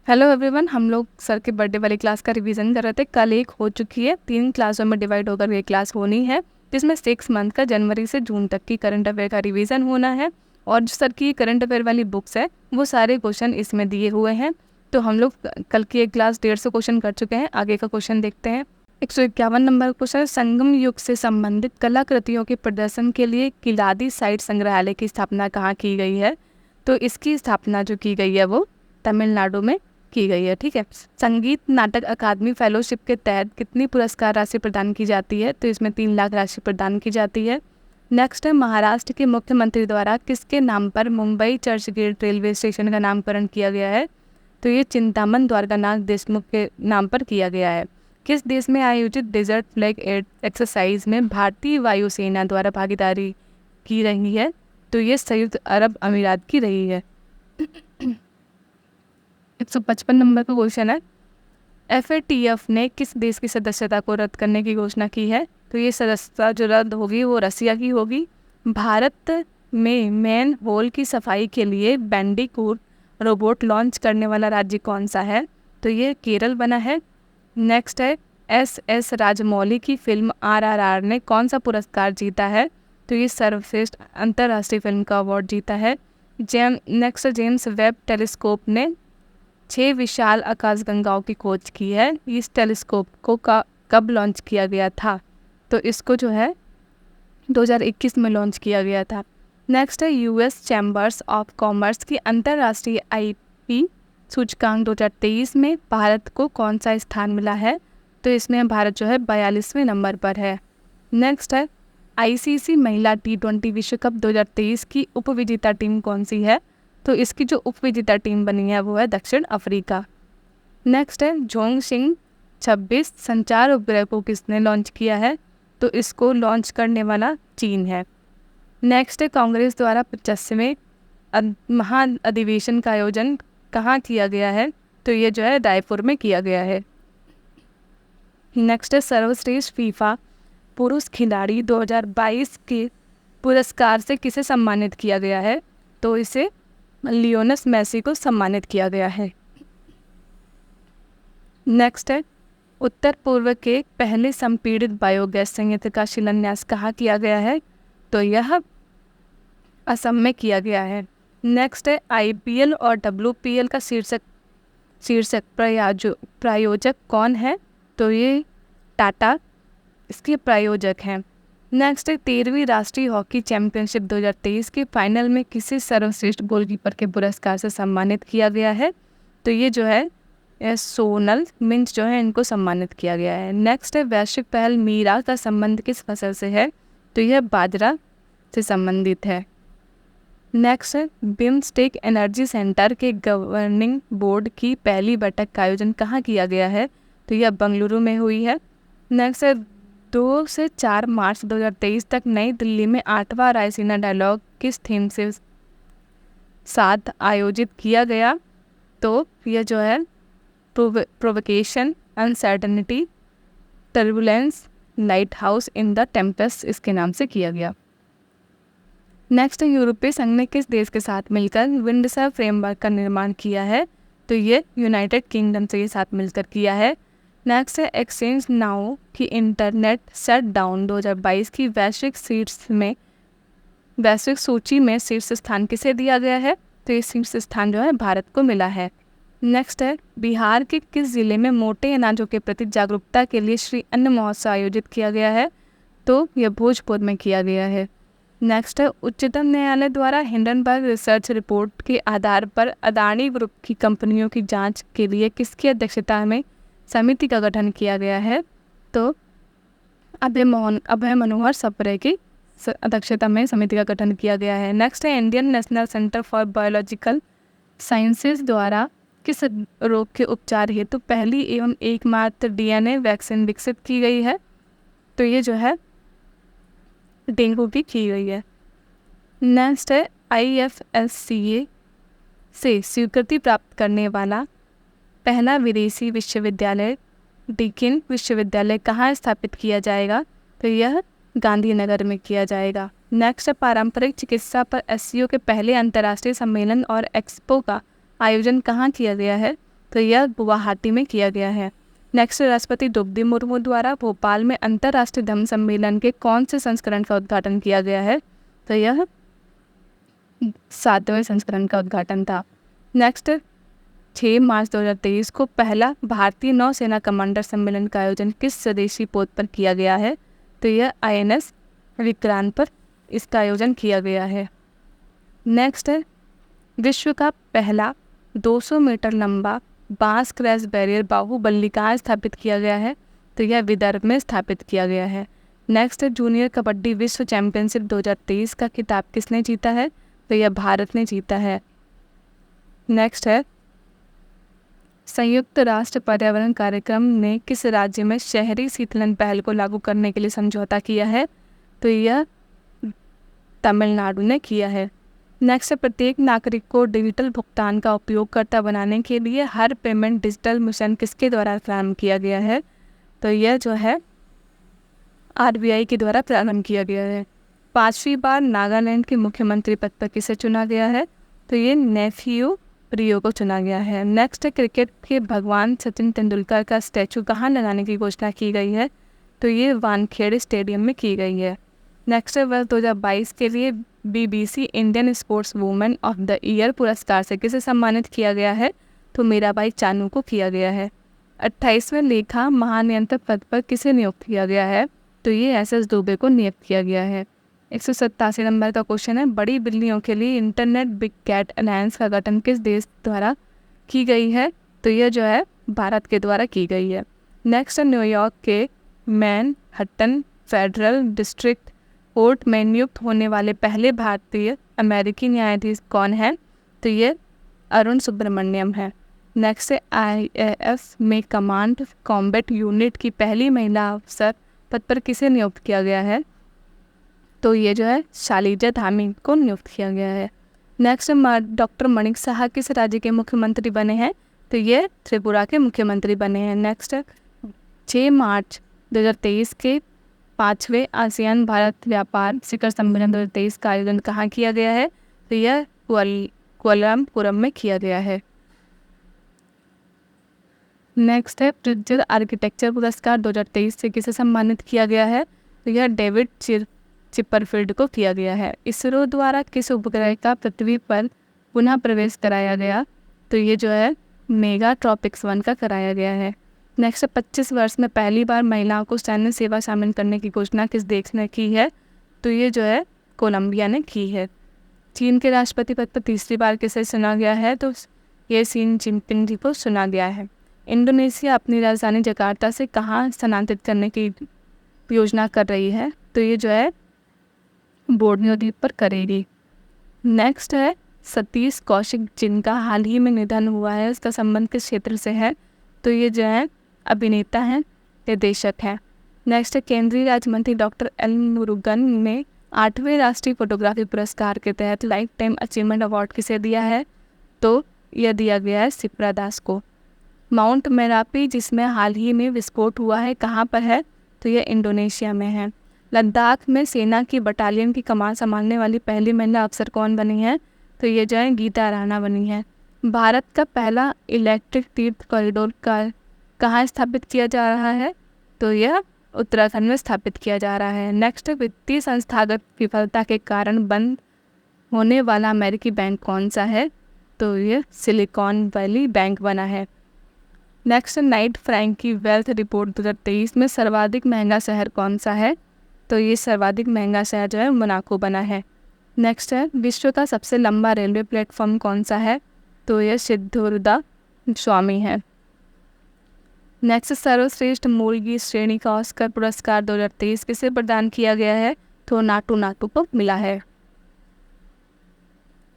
Hello everyone, हम लोग sir के बर्थडे वाली क्लास का रिवीजन कर रहे थे। कल एक हो चुकी है, 3 क्लासों में डिवाइड होकर ये क्लास होनी है, जिसमें 6 मंथ का जनवरी से जून तक की करंट अफेयर का रिवीजन होना है। और जो सर की करंट अफेयर वाली बुक्स है वो सारे क्वेश्चन इसमें दिए हुए हैं। तो हम लोग कल की एक क्लास 150 क्वेश्चन कर चुके हैं। आगे का क्वेश्चन देखते हैं। 151 नंबर क्वेश्चन है, संगम युग से संबंधित कलाकृतियों के प्रदर्शन के लिए किलादी साइट संग्रहालय की स्थापना कहाँ की गई है? तो इसकी स्थापना जो की गई है वो तमिलनाडु में की गई है। ठीक है। संगीत नाटक अकादमी फेलोशिप के तहत कितनी पुरस्कार राशि प्रदान की जाती है? तो इसमें 3 लाख राशि प्रदान की जाती है। नेक्स्ट है, महाराष्ट्र के मुख्यमंत्री द्वारा किसके नाम पर Mumbai Churchgate railway station का नामकरण किया गया है? तो ये चिंतामन द्वारकानाथ देशमुख के नाम पर किया गया है। किस देश में आयोजित डेजर्ट फ्लैग एक्सरसाइज में भारतीय वायुसेना द्वारा भागीदारी की रही है? तो ये संयुक्त अरब अमीरात की रही है। 155 नंबर का क्वेश्चन है, FATF ने किस देश की सदस्यता को रद्द करने की घोषणा की है? तो ये सदस्यता जो रद्द होगी वो रसिया की होगी। भारत में मैन होल की सफाई के लिए बैंडिकूट रोबोट लॉन्च करने वाला राज्य कौन सा है? तो ये केरल बना है। नेक्स्ट है, SS राजमौली की फिल्म RRR ने कौन सा पुरस्कार जीता है? तो ये सर्वश्रेष्ठ अंतर्राष्ट्रीय फिल्म का अवार्ड जीता है। नेक्स्ट, जेम्स वेब टेलीस्कोप ने 6 विशाल आकाशगंगाओं की खोज की है। इस टेलीस्कोप को कब लॉन्च किया गया था? तो इसको जो है 2021 में लॉन्च किया गया था। नेक्स्ट है, US चैम्बर्स ऑफ कॉमर्स की अंतर्राष्ट्रीय IP सूचकांक 2023 में भारत को कौन सा स्थान मिला है? तो इसमें भारत जो है 42वें नंबर पर है। नेक्स्ट है, ICC महिला T20 विश्व कप 2023 की उपविजेता टीम कौन सी है? तो इसकी जो उपविजेता टीम बनी है वो है दक्षिण अफ्रीका। नेक्स्ट है, झोंगशिंग 26 संचार उपग्रह को किसने लॉन्च किया है? तो इसको लॉन्च करने वाला चीन है। नेक्स्ट है, कांग्रेस द्वारा 85वें महाअधिवेशन का आयोजन कहाँ किया गया है? तो ये जो है रायपुर में किया गया है। नेक्स्ट है, सर्वश्रेष्ठ फीफा पुरुष खिलाड़ी 2022 के पुरस्कार से किसे सम्मानित किया गया है? तो इसे लियोनेस मेसी को सम्मानित किया गया है। नेक्स्ट है, उत्तर पूर्व के पहले संपीड़ित बायोगैस संयंत्र का शिलान्यास कहाँ किया गया है? तो यह असम में किया गया है। नेक्स्ट है, IPL और WPL का शीर्षक प्रायोजक कौन है? तो ये टाटा इसके प्रायोजक हैं। नेक्स्ट है, 13वीं राष्ट्रीय हॉकी चैंपियनशिप 2023 के फाइनल में किसे सर्वश्रेष्ठ गोलकीपर के पुरस्कार से सम्मानित किया गया है? तो ये जो है सोनल मिंच जो है इनको सम्मानित किया गया है। नेक्स्ट है, वैश्विक पहल मीरा का संबंध किस फसल से है? तो यह बाजरा से संबंधित है। नेक्स्ट है, बिम्स्टेक एनर्जी सेंटर के गवर्निंग बोर्ड की पहली बैठक का आयोजन कहाँ किया गया है? तो यह बेंगलुरु में हुई है। नेक्स्ट है, 2 से 4 मार्च 2023 तक नई दिल्ली में 8वां रायसीना डायलॉग किस थीम से साथ आयोजित किया गया? तो यह जो है provocation, uncertainty, turbulence, light house in the Tempest इसके नाम से किया गया। नेक्स्ट, यूरोपीय संघ ने किस देश के साथ मिलकर विंडसर फ्रेमवर्क का निर्माण किया है? तो ये यूनाइटेड किंगडम से साथ मिलकर किया है। नेक्स्ट है, एक्सचेंज नाउ की इंटरनेट शटडाउन 2022 की वैश्विक सूची में शीर्ष स्थान किसे दिया गया है? तो ये शीर्ष स्थान जो है भारत को मिला है। नेक्स्ट है, बिहार के किस जिले में मोटे अनाजों के प्रति जागरूकता के लिए श्री अन्न महोत्सव आयोजित किया गया है? तो यह भोजपुर में किया गया है। नेक्स्ट है, उच्चतम न्यायालय द्वारा हिंडनबर्ग रिसर्च रिपोर्ट के आधार पर अदानी ग्रुप की कंपनियों की जांच के लिए किसकी अध्यक्षता में समिति का गठन किया गया है? तो अभय मनोहर सप्रे की अध्यक्षता में समिति का गठन किया गया है। नेक्स्ट है, Indian national centre for biological sciences द्वारा किस रोग के उपचार हेतु पहली एवं एकमात्र DNA वैक्सीन विकसित की गई है? तो ये जो है डेंगू की गई है। नेक्स्ट है, IFSCA से स्वीकृति प्राप्त करने वाला पहला विदेशी विश्वविद्यालय डीकिन विश्वविद्यालय कहाँ स्थापित किया जाएगा? तो यह गांधीनगर में किया जाएगा। नेक्स्ट है, पारंपरिक चिकित्सा पर SCO के पहले अंतर्राष्ट्रीय सम्मेलन और एक्सपो का आयोजन कहाँ किया गया है? तो यह गुवाहाटी में किया गया है। नेक्स्ट, राष्ट्रपति द्रौपदी मुर्मू द्वारा भोपाल में अंतर्राष्ट्रीय धम्म सम्मेलन के कौन से संस्करण का उद्घाटन किया गया है? तो यह 7वें संस्करण का उद्घाटन था। नेक्स्ट, 6 मार्च 2023 को पहला भारतीय नौसेना कमांडर सम्मेलन का आयोजन किस स्वदेशी पोत पर किया गया है? तो यह INS विक्रांत पर इसका आयोजन किया गया है। नेक्स्ट है, विश्व का पहला 200 मीटर लंबा बांस क्रैश बैरियर बाहुबली कहाँ स्थापित किया गया है? तो यह विदर्भ में स्थापित किया गया है। नेक्स्ट है, जूनियर कबड्डी विश्व चैंपियनशिप 2023 का खिताब किसने जीता है? तो यह भारत ने जीता है। नेक्स्ट है, संयुक्त राष्ट्र पर्यावरण कार्यक्रम ने किस राज्य में शहरी शीतलन पहल को लागू करने के लिए समझौता किया है? तो यह तमिलनाडु ने किया है। नेक्स्ट, प्रत्येक नागरिक को डिजिटल भुगतान का उपयोगकर्ता बनाने के लिए हर पेमेंट डिजिटल मिशन किसके द्वारा प्रारंभ किया गया है? तो यह जो है RBI के द्वारा प्रारंभ किया गया है। 5वीं बार नागालैंड के मुख्यमंत्री पद पर किसे चुना गया है? तो ये नेफ्यू रियो को चुना गया है। नेक्स्ट, क्रिकेट के भगवान सचिन तेंदुलकर का स्टैचू कहाँ लगाने की घोषणा की गई है? तो ये वानखेड़े स्टेडियम में की गई है। नेक्स्ट, वर्ष 2022 के लिए BBC Indian sports women of the year पुरस्कार से किसे सम्मानित किया गया है? तो मीराबाई चानू को किया गया है। 28वें लेखा महानियंत्रक पद पर किसे नियुक्त किया गया है? तो ये SS दुबे को नियुक्त किया गया है। 187 नंबर का क्वेश्चन है, बड़ी बिल्लियों के लिए इंटरनेट बिग कैट अलायंस का गठन किस देश द्वारा की गई है? तो यह जो है भारत के द्वारा की गई है। नेक्स्ट, न्यूयॉर्क के मैनहट्टन फेडरल डिस्ट्रिक्ट कोर्ट में नियुक्त होने वाले पहले भारतीय अमेरिकी न्यायाधीश कौन है? तो ये अरुण सुब्रमण्यम है। नेक्स्ट है, IAF में कमांड कॉम्बैट यूनिट की पहली महिला अफसर पद पर किसे नियुक्त किया गया है? तो ये जो है शालिजा धामी को नियुक्त किया गया है। नेक्स्ट, डॉक्टर मणिक साहा किस राज्य के मुख्यमंत्री बने हैं? तो ये त्रिपुरा के मुख्यमंत्री बने हैं। नेक्स्ट, 6 मार्च 2023 के 5वें आसियान भारत व्यापार शिखर सम्मेलन 2023 का आयोजन कहाँ किया गया है? तो यह कुआलालंपुरम में किया गया है। नेक्स्ट है, प्रिट्जर आर्किटेक्चर पुरस्कार 2023 से किसे सम्मानित किया गया है? तो यह डेविड चिपरफील्ड को किया गया है। इसरो द्वारा किस उपग्रह का पृथ्वी पर पुनः प्रवेश कराया गया? तो ये जो है मेगा ट्रॉपिक्स 1 का कराया गया है। नेक्स्ट, 25 वर्ष में पहली बार महिलाओं को सैन्य सेवा शामिल करने की घोषणा किस देश ने की है? तो ये जो है कोलंबिया ने की है। चीन के राष्ट्रपति पद पर तीसरी बार किसे चुना गया है? तो ये शी जिनपिंग जी को चुना गया है। इंडोनेशिया अपनी राजधानी जकार्ता से कहाँ स्थानांतरित करने की योजना कर रही है? तो ये जो है बोर्नियो द्वीप पर करेगी। नेक्स्ट है, सतीश कौशिक जिनका हाल ही में निधन हुआ है, उसका संबंध किस क्षेत्र से है? तो ये जो है अभिनेता हैं, निर्देशक हैं। नेक्स्ट है, केंद्रीय राज्य मंत्री डॉक्टर एल मुरुगन ने 8वें राष्ट्रीय फोटोग्राफी पुरस्कार के तहत लाइफ टाइम अचीवमेंट अवार्ड किसे दिया है? तो यह दिया गया है सिप्रा दास को। माउंट मेरापी जिसमें हाल ही में विस्फोट हुआ है, कहाँ पर है? तो यह इंडोनेशिया में है। लद्दाख में सेना की बटालियन की कमान संभालने वाली पहली महिला अफसर कौन बनी है? तो ये जो है गीता राणा बनी है। भारत का पहला इलेक्ट्रिक तीर्थ कॉरिडोर का कहाँ स्थापित किया जा रहा है? तो यह उत्तराखंड में स्थापित किया जा रहा है। नेक्स्ट, वित्तीय संस्थागत विफलता के कारण बंद होने वाला अमेरिकी बैंक कौन सा है? तो यह सिलिकॉन वैली बैंक बना है। नेक्स्ट, नाइट फ्रैंक की वेल्थ रिपोर्ट 2023 में सर्वाधिक महंगा शहर कौन सा है? तो ये सर्वाधिक महंगा शहर जो है मोनाको बना है। नेक्स्ट है, विश्व का सबसे लंबा रेलवे प्लेटफॉर्म कौन सा है? तो यह सिद्धोर्दा स्वामी है। नेक्स्ट, सर्वश्रेष्ठ मूल गीत श्रेणी का ऑस्कर पुरस्कार 2023 किसे प्रदान किया गया है? तो नाटू नाटू को मिला है।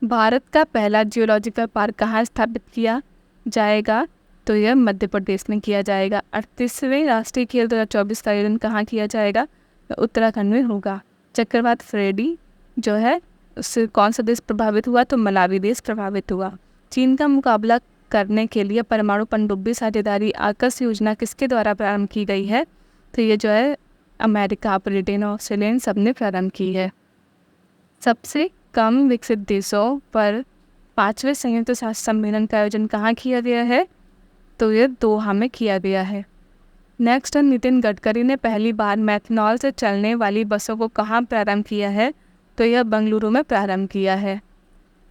भारत का पहला जियोलॉजिकल पार्क कहाँ स्थापित किया जाएगा? तो यह मध्य प्रदेश में किया जाएगा। 38वें राष्ट्रीय खेल 2024 का आयोजन कहाँ किया जाएगा? उत्तराखंड में होगा। चक्रवात फ्रेडी जो है उससे कौन सा देश प्रभावित हुआ? तो मलावी देश प्रभावित हुआ। चीन का मुकाबला करने के लिए परमाणु पनडुब्बी साझेदारी आकर्ष योजना किसके द्वारा प्रारंभ की गई है? तो ये जो है अमेरिका, ब्रिटेन और ऑस्ट्रेलिया सब ने प्रारंभ की है। सबसे कम विकसित देशों पर 5वें संयुक्त राष्ट्र सम्मेलन का आयोजन कहाँ किया गया है? तो ये दोहा में किया गया है। नेक्स्ट है नितिन गडकरी ने पहली बार मैथनॉल से चलने वाली बसों को कहाँ प्रारंभ किया है? तो यह बेंगलुरु में प्रारंभ किया है।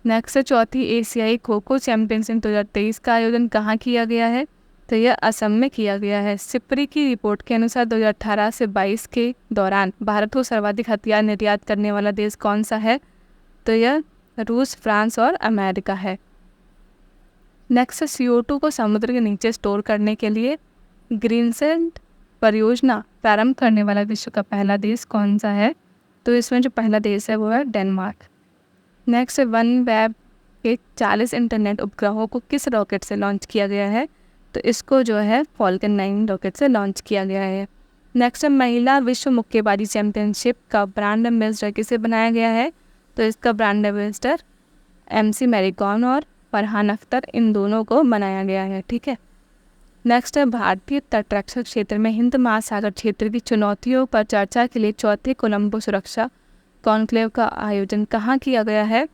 नेक्स्ट है चौथी एशियाई खो खो चैंपियनशिप 2023 का आयोजन कहाँ किया गया है? तो यह असम में किया गया है। सिप्री की रिपोर्ट के अनुसार 2018 से 22 के दौरान भारत को सर्वाधिक हथियार निर्यात करने वाला देश कौन सा है? तो यह रूस, फ्रांस और अमेरिका है। नेक्स्ट CO2 को समुद्र के नीचे स्टोर करने के लिए ग्रीनलैंड परियोजना प्रारंभ करने वाला विश्व का पहला देश कौन सा है? तो इसमें जो पहला देश है वो है डेनमार्क। नेक्स्ट वन वेब के 40 इंटरनेट उपग्रहों को किस रॉकेट से लॉन्च किया गया है? तो इसको जो है फॉल्कन 9 रॉकेट से लॉन्च किया गया है। नेक्स्ट महिला विश्व मुक्केबाजी चैंपियनशिप का ब्रांड एम्बेसडर किसे बनाया गया है? तो इसका brand ambassador MC Mary Kom और फरहान अख्तर, इन दोनों को बनाया गया है। ठीक है। नेक्स्ट है भारतीय तटरक्षक क्षेत्र में हिंद महासागर क्षेत्र की चुनौतियों पर चर्चा के लिए चौथे कोलंबो सुरक्षा कॉन्क्लेव का आयोजन कहाँ किया गया है?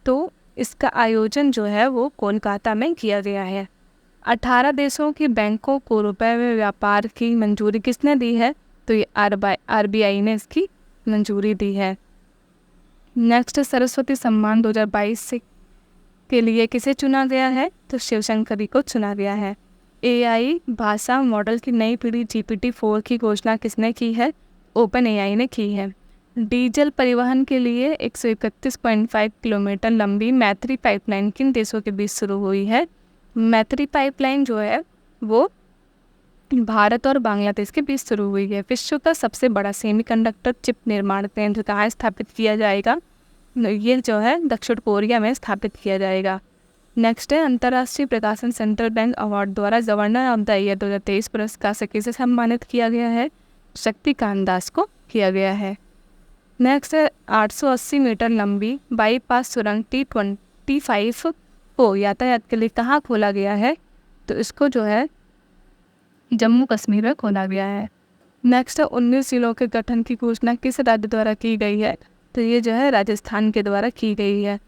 तो इसका आयोजन जो है वो कोलकाता में किया गया है। 18 देशों के बैंकों को रुपए में व्यापार की मंजूरी किसने दी है? तो ये RBI ने इसकी मंजूरी दी है। नेक्स्ट सरस्वती सम्मान 2022 के लिए किसे चुना गया है? तो शिवशंकरी को चुना गया है। AI भाषा मॉडल की नई पीढ़ी GPT-4 की घोषणा किसने की है? OpenAI ने की है। डीजल परिवहन के लिए 131.5 किलोमीटर लंबी मैत्री पाइपलाइन किन देशों के बीच शुरू हुई है? मैत्री पाइपलाइन जो है वो भारत और बांग्लादेश के बीच शुरू हुई है। विश्व का सबसे बड़ा सेमीकंडक्टर चिप निर्माण केंद्र कहाँ स्थापित किया जाएगा? ये जो है दक्षिण कोरिया में स्थापित किया जाएगा। नेक्स्ट है अंतर्राष्ट्रीय प्रकाशन सेंट्रल बैंक अवार्ड द्वारा गवर्नर ऑफ द ईयर 2023 पुरस्कार से किसे सम्मानित किया गया है? शक्तिकांत दास को किया गया है। नेक्स्ट है 880 मीटर लंबी बाईपास सुरंग T25 को यातायात के लिए कहाँ खोला गया है? तो इसको जो है जम्मू कश्मीर में खोला गया है। नेक्स्ट है 19 जिलों के गठन की घोषणा किस राज्य द्वारा की गई है? तो ये जो है राजस्थान के द्वारा की गई है।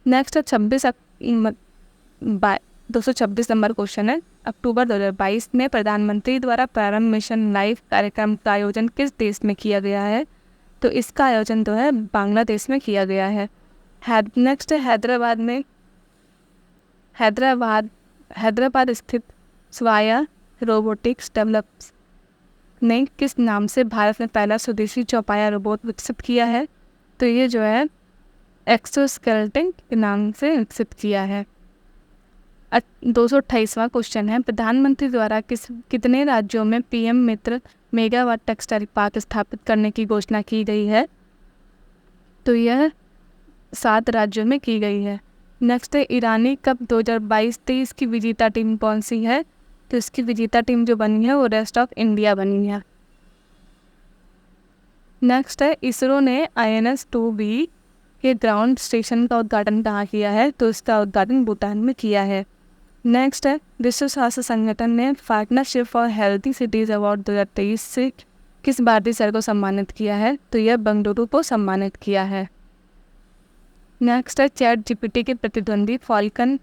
नेक्स्ट है 226 नंबर क्वेश्चन है। अक्टूबर 2022 में प्रधानमंत्री द्वारा प्रारंभ मिशन लाइफ कार्यक्रम का आयोजन किस देश में किया गया है? तो इसका आयोजन जो है बांग्लादेश में किया गया है। नेक्स्ट है हैदराबाद स्थित स्वाया रोबोटिक्स डेवलप्स ने किस नाम से भारत में पहला स्वदेशी चौपाया रोबोट विकसित किया है? तो ये जो है एक्सोस्केलेटन के नाम से विकसित किया है। 228वां क्वेश्चन है प्रधानमंत्री द्वारा कितने राज्यों में PM मित्र मेगावाट टेक्सटाइल पार्क स्थापित करने की घोषणा की गई है? तो यह 7 राज्यों में की गई है। नेक्स्ट है ईरानी कप 2022-23 की विजेता टीम कौन सी है? तो इसकी विजेता टीम जो बनी है वो रेस्ट ऑफ इंडिया बनी है। नेक्स्ट है इसरो ने INS-2B के ग्राउंड स्टेशन का उद्घाटन कहाँ किया है? तो इसका उद्घाटन भूटान में किया है। नेक्स्ट है विश्व स्वास्थ्य संगठन ने partnership for healthy cities award 2023 से किस भारतीय शहर को सम्मानित किया है? तो यह बेंगलुरु को सम्मानित किया है। नेक्स्ट है ChatGPT के प्रतिद्वंदी फॉल्कन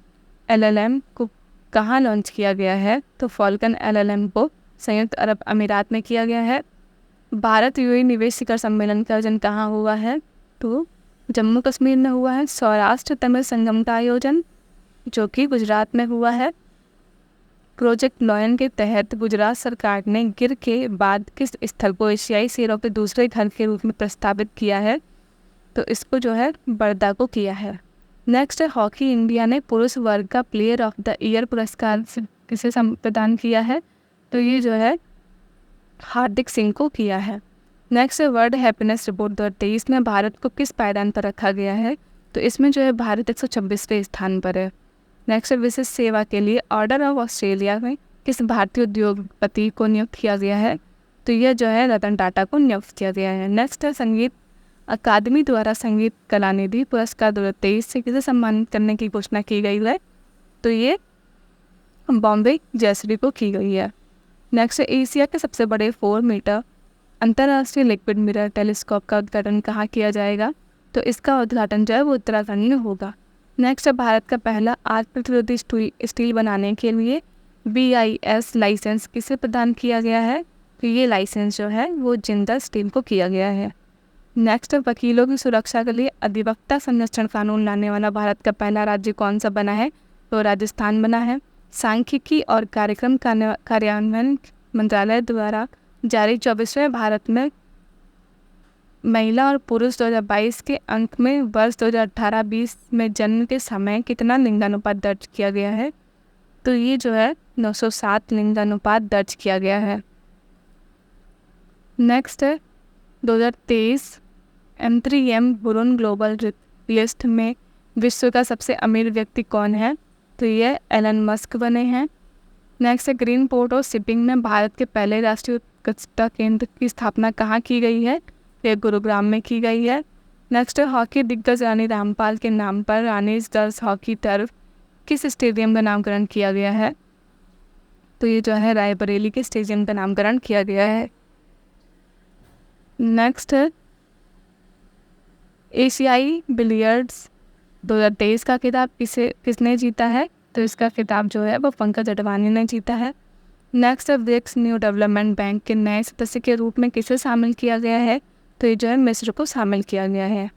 LLM को कहाँ लॉन्च किया गया है? तो फॉल्कन LLM को संयुक्त अरब अमीरात में किया गया है। भारत UAE निवेश शिखर सम्मेलन का आयोजन कहाँ हुआ है? तो जम्मू कश्मीर में हुआ है। सौराष्ट्र तमिल संगम का आयोजन जो कि गुजरात में हुआ है। प्रोजेक्ट लॉयन के तहत गुजरात सरकार ने गिर के बाद किस स्थल को एशियाई शेरों के दूसरे घर के रूप में प्रस्तावित किया है? तो इसको जो है बर्दा को किया है। नेक्स्ट है हॉकी इंडिया ने पुरुष वर्ग का प्लेयर ऑफ द ईयर पुरस्कार किसे प्रदान किया है? तो ये जो है हार्दिक सिंह को किया है। नेक्स्ट है वर्ल्ड हैप्पीनेस रिपोर्ट 2023 में भारत को किस पायदान पर रखा गया है? तो इसमें जो है भारत 126वें स्थान पर है। नेक्स्ट है विशिष्ट सेवा के लिए ऑर्डर ऑफ ऑस्ट्रेलिया में किस भारतीय उद्योगपति को नियुक्त किया गया है? तो यह जो है रतन टाटा को नियुक्त किया गया है। नेक्स्ट है संगीत अकादमी द्वारा संगीत कलानिधि पुरस्कार 2023 से किसे सम्मानित करने की घोषणा की गई है? तो ये बॉम्बे जयश्री को की गई है। नेक्स्ट है एशिया के सबसे बड़े 4 मीटर अंतर्राष्ट्रीय लिक्विड मिरर टेलीस्कोप का उद्घाटन कहाँ किया जाएगा? तो इसका उद्घाटन जो है वो उत्तराखंड में होगा। नेक्स्ट है भारत का पहला आग प्रतिरोधी स्टील बनाने के लिए BIS लाइसेंस किसे प्रदान किया गया है? तो ये लाइसेंस जो है वो जिंदल स्टील को किया गया है। नेक्स्ट, वकीलों की सुरक्षा के लिए अधिवक्ता संरक्षण कानून लाने वाला भारत का पहला राज्य कौन सा बना है? तो राजस्थान बना है। सांख्यिकी और कार्यक्रम कार्यान्वयन मंत्रालय द्वारा जारी 24वें भारत में महिला और पुरुष 2022 के अंक में वर्ष 2018-20 में जन्म के समय कितना लिंगानुपात दर्ज किया गया है? तो ये जो है 907 लिंगानुपात दर्ज किया गया है। नेक्स्ट है 2023 M3M हुरुन ग्लोबल लिस्ट में विश्व का सबसे अमीर व्यक्ति कौन है? तो ये एलन मस्क बने हैं। नेक्स्ट है ग्रीन पोर्ट और शिपिंग में भारत के पहले राष्ट्रीय उत्कृष्टता केंद्र की स्थापना कहाँ की गई है? ये गुरुग्राम में की गई है। नेक्स्ट है हॉकी दिग्गज रानी रामपाल के नाम पर रानीज गर्ल्स हॉकी टर्फ किस स्टेडियम का नामकरण किया गया है? तो ये जो है रायबरेली के स्टेडियम का नामकरण किया गया है। नेक्स्ट है एशियाई बिलियर्ड्स 2023 का खिताब किसने जीता है? तो इसका खिताब जो है वो पंकज अडवाणी ने जीता है। नेक्स्ट है ब्रिक्स न्यू डेवलपमेंट बैंक के नए सदस्य के रूप में किसे शामिल किया गया है? तो ये जो है मिस्र को शामिल किया गया है।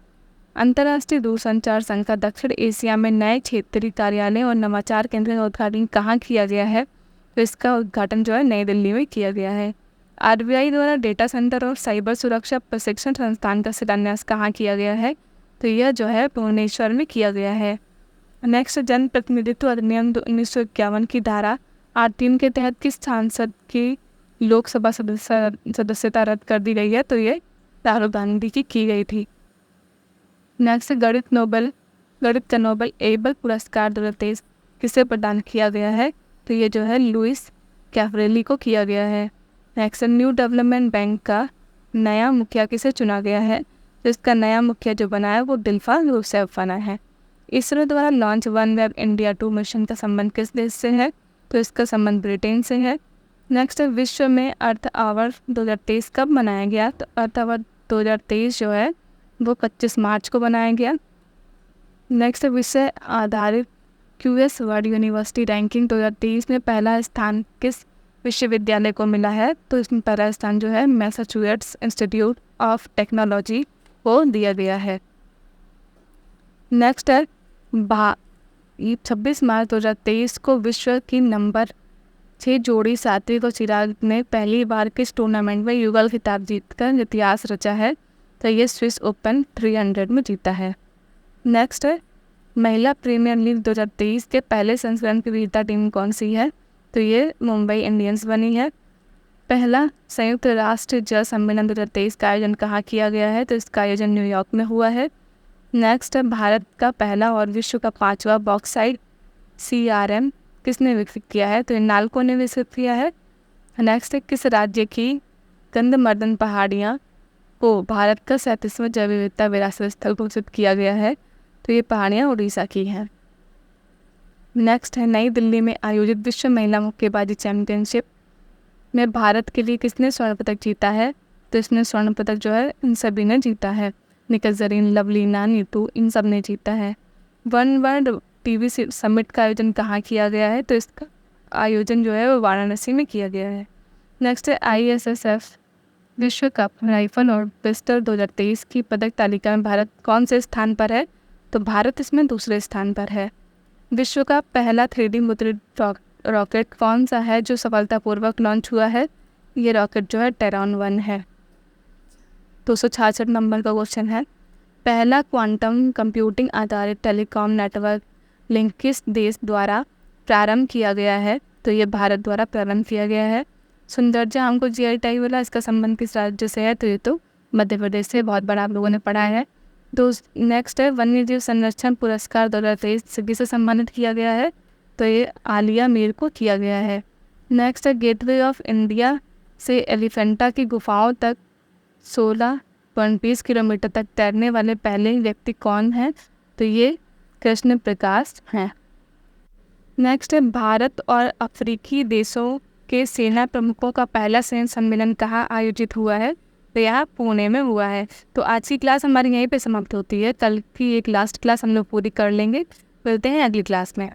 अंतर्राष्ट्रीय दूरसंचार संघ का दक्षिण एशिया में नए क्षेत्रीय कार्यालय और नवाचार केंद्र का उद्घाटन कहाँ किया गया है? तो इसका उद्घाटन जो है नई दिल्ली में किया गया है। RBI द्वारा डेटा सेंटर और साइबर सुरक्षा प्रशिक्षण संस्थान का शिलान्यास कहाँ किया गया है? तो यह जो है भुवनेश्वर में किया गया है। नेक्स्ट, जन प्रतिनिधित्व अधिनियम 1951 की धारा 8(3) के तहत किस सांसद की लोकसभा सदस्यता रद्द कर दी गई है? तो ये राहुल गांधी की गई थी। नेक्स्ट, गणित का नोबेल एबल पुरस्कार 2023 किसे प्रदान किया गया है? तो ये जो है लुइस कैफरेली को किया गया है। नेक्स्ट, न्यू डेवलपमेंट बैंक का नया मुखिया किसे चुना गया है? तो इसका नया मुखिया जो बना है वो दिलफा यूसुफ बना है। इसरो द्वारा लॉन्च OneWeb India 2 मिशन का संबंध किस देश से है? तो इसका संबंध ब्रिटेन से है। नेक्स्ट, विश्व में अर्थ आवर 2023 कब मनाया गया? तो अर्थ आवर 2023 जो है वो 25 मार्च को बनाया गया। नेक्स्ट, विषय आधारित QS वर्ल्ड यूनिवर्सिटी रैंकिंग 2023 में पहला स्थान किस विश्वविद्यालय को मिला है? तो इसमें पहला स्थान जो है मैसाचुसेट्स इंस्टीट्यूट ऑफ टेक्नोलॉजी को दिया गया है। नेक्स्ट है 26 मार्च 2023 को विश्व की नंबर 6 जोड़ी सात्विक और चिराग ने पहली बार किस टूर्नामेंट में युगल खिताब जीतकर इतिहास रचा है? तो ये स्विस ओपन 300 में जीता है। नेक्स्ट है महिला प्रीमियर लीग 2023 के पहले संस्करण की विजेता टीम कौन सी है? तो ये मुंबई इंडियंस बनी है। पहला संयुक्त राष्ट्र जल सम्मेलन 2023 का आयोजन कहाँ किया गया है? तो इसका आयोजन न्यूयॉर्क में हुआ है। नेक्स्ट है भारत का पहला और विश्व का 5वां बॉक्साइट CRM किसने विकसित किया है? तो नाल्को ने विकसित किया है। नेक्स्ट है किस राज्य की गंधमर्दन पहाड़ियाँ को भारत का 37वां जैव विविधता विरासत स्थल घोषित किया गया है? तो ये पहाड़ियाँ उड़ीसा की हैं। नेक्स्ट है नई दिल्ली में आयोजित विश्व महिला मुक्केबाजी चैंपियनशिप में भारत के लिए किसने स्वर्ण पदक जीता है? तो इसमें स्वर्ण पदक जो है इन सभी ने जीता है। निखत जरीन, लवलीना, नीतू, इन सब ने जीता है। वन वर्ल्ड TV समिट का आयोजन कहाँ किया गया है? तो इसका आयोजन जो है वो वाराणसी में किया गया है। नेक्स्ट है ISSF विश्व कप राइफल और पिस्टल 2023 की पदक तालिका में भारत कौन से स्थान पर है? तो भारत इसमें दूसरे स्थान पर है। विश्व का पहला 3D मुद्रित रॉकेट कौन सा है जो सफलतापूर्वक लॉन्च हुआ है? ये रॉकेट जो है टेरॉन 1 है। 266 नंबर का क्वेश्चन है, पहला क्वांटम कंप्यूटिंग आधारित टेलीकॉम नेटवर्क लिंक किस देश द्वारा प्रारंभ किया गया है? तो ये भारत द्वारा प्रारंभ किया गया है। सुंदरजा हमको GI टैग मिला, इसका संबंध किस राज्य से है? तो ये तो मध्य प्रदेश से, बहुत बड़ा आप लोगों ने पढ़ा है। नेक्स्ट है वन्य जीव संरक्षण पुरस्कार 2023 किसे सम्मानित किया गया है? तो ये आलिया मीर को किया गया है। नेक्स्ट है गेटवे ऑफ इंडिया से एलिफेंटा की गुफाओं तक 16.20 किलोमीटर तक तैरने वाले पहले व्यक्ति कौन है? तो ये कृष्ण प्रकाश हैं। नेक्स्ट है भारत और अफ्रीकी देशों के सेना प्रमुखों का पहला सैन्य सम्मेलन कहाँ आयोजित हुआ है? तो यहाँ पुणे में हुआ है। तो आज की क्लास हमारी यहीं पे समाप्त होती है। कल की एक लास्ट क्लास हम लोग पूरी कर लेंगे। मिलते हैं अगली क्लास में।